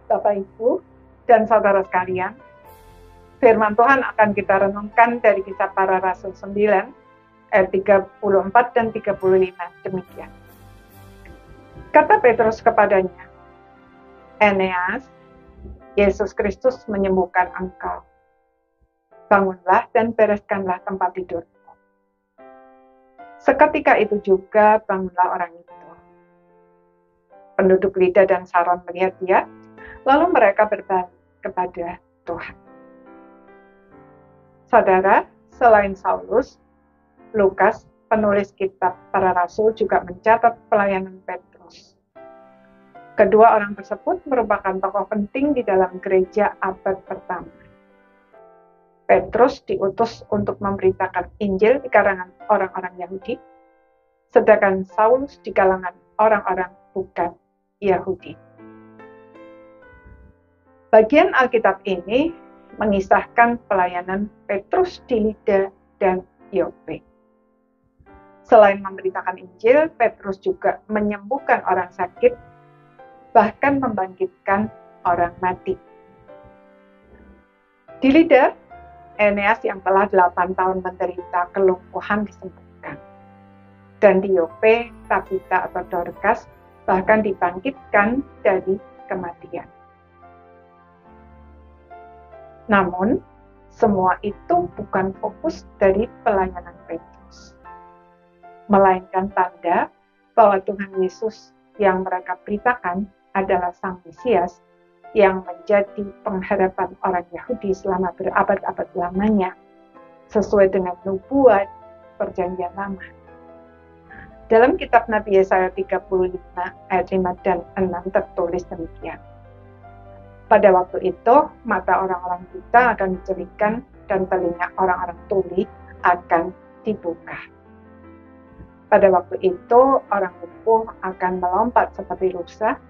Bapak, Ibu, dan saudara sekalian, firman Tuhan akan kita renungkan dari Kisah Para Rasul 9, ayat 34 dan 35, demikian. Kata Petrus kepadanya, Eneas, Yesus Kristus menyembuhkan engkau. Bangunlah dan bereskanlah tempat tidurmu. Seketika itu juga bangunlah orang itu. Penduduk Lida dan Saron melihat dia, lalu mereka berbalik kepada Tuhan. Saudara, selain Saulus, Lukas, penulis kitab Para Rasul, juga mencatat pelayanan Petrus. Kedua orang tersebut merupakan tokoh penting di dalam gereja abad pertama. Petrus diutus untuk memberitakan Injil di kalangan orang-orang Yahudi, sedangkan Saulus di kalangan orang-orang bukan Yahudi. Bagian Alkitab ini mengisahkan pelayanan Petrus di Lida dan Yope. Selain memberitakan Injil, Petrus juga menyembuhkan orang sakit, bahkan membangkitkan orang mati. Di Lida, Eneas yang telah 8 tahun menderita kelumpuhan disembuhkan. Dan di Yope, Tabita atau Dorcas bahkan dibangkitkan dari kematian. Namun, semua itu bukan fokus dari pelayanan Petrus, melainkan tanda bahwa Tuhan Yesus yang mereka beritakan adalah Sang Mesias yang menjadi pengharapan orang Yahudi selama berabad-abad lamanya, sesuai dengan nubuat Perjanjian Lama. Dalam kitab Nabi Yesaya 35 ayat 5 dan 6 tertulis demikian. Pada waktu itu, mata orang-orang buta akan dicelikan dan telinga orang-orang tuli akan dibuka. Pada waktu itu, orang lumpuh akan melompat seperti rusa,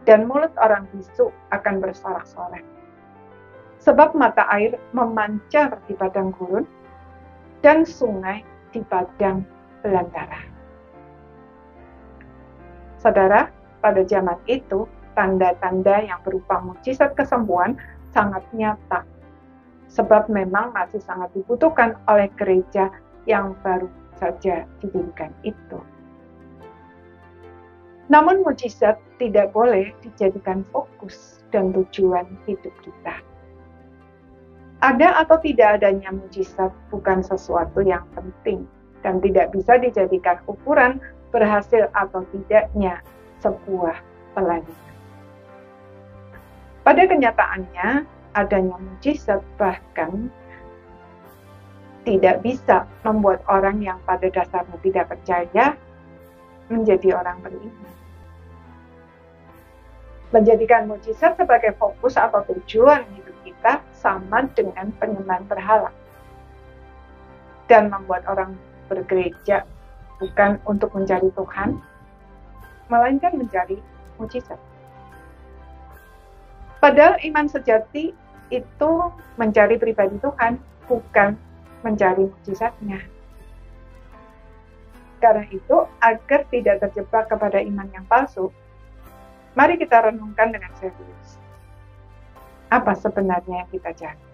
dan mulut orang bisu akan bersorak-sorai. Sebab mata air memancar di padang gurun, dan sungai di padang belantara. Saudara, pada zaman itu, tanda-tanda yang berupa mukjizat kesembuhan sangat nyata, sebab memang masih sangat dibutuhkan oleh gereja yang baru saja didirikan itu. Namun mukjizat tidak boleh dijadikan fokus dan tujuan hidup kita. Ada atau tidak adanya mukjizat bukan sesuatu yang penting dan tidak bisa dijadikan ukuran berhasil atau tidaknya sebuah pelayanan. Pada kenyataannya, adanya mukjizat bahkan tidak bisa membuat orang yang pada dasarnya tidak percaya menjadi orang beriman. Menjadikan mukjizat sebagai fokus atau tujuan hidup kita sama dengan penyembahan berhala. Dan membuat orang bergereja bukan untuk mencari Tuhan, melainkan mencari mukjizat. Padahal iman sejati itu mencari pribadi Tuhan, bukan mencari mukjizatnya. Karena itu, agar tidak terjebak kepada iman yang palsu, mari kita renungkan dengan serius. Apa sebenarnya yang kita cari?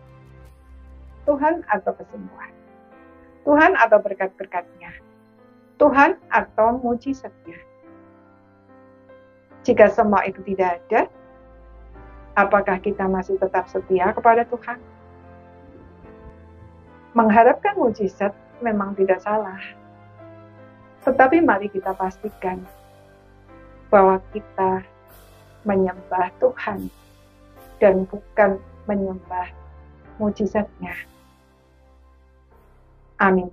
Tuhan atau kesembuhan? Tuhan atau berkat-berkatnya? Tuhan atau mujizatnya? Jika semua itu tidak ada, apakah kita masih tetap setia kepada Tuhan? Mengharapkan mujizat memang tidak salah. Tetapi mari kita pastikan bahwa kita menyembah Tuhan dan bukan menyembah mujizatnya. Amin.